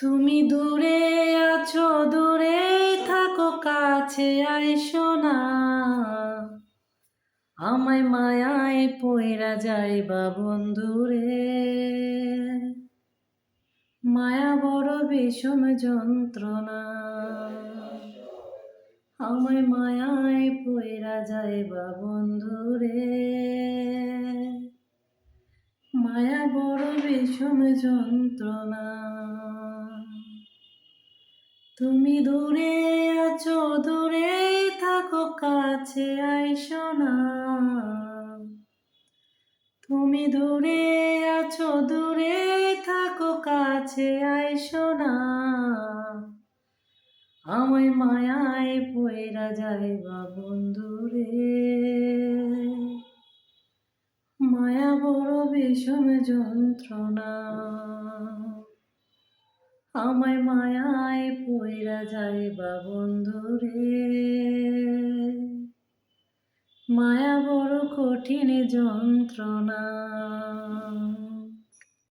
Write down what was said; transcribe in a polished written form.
তুমি দূরে আছো, দূরে থাকো, কাছে আইসো না। আমায় মায়ায় পইরা যাইবা বন্ধুরে। মায়া বড় বিষম যন্ত্রণা, আমায় মায়ায় পইরা যাইবা বন্ধুরে। মায়া বড় বিষম যন্ত্রণা। তুমি দূরে আছো, দূরে থাকো, কাছে আইসো না। তুমি দূরে আছো, দূরে থাকো, কাছে আইসো না। আমায় মায়ায় পইরা যাইবা বন্ধুরে। মায়া বড় বিষম যন্ত্রণা, আমায় মায়ায় পইরা যাইবা বন্ধুরে। মায়া বড় কঠিন যন্ত্রণা।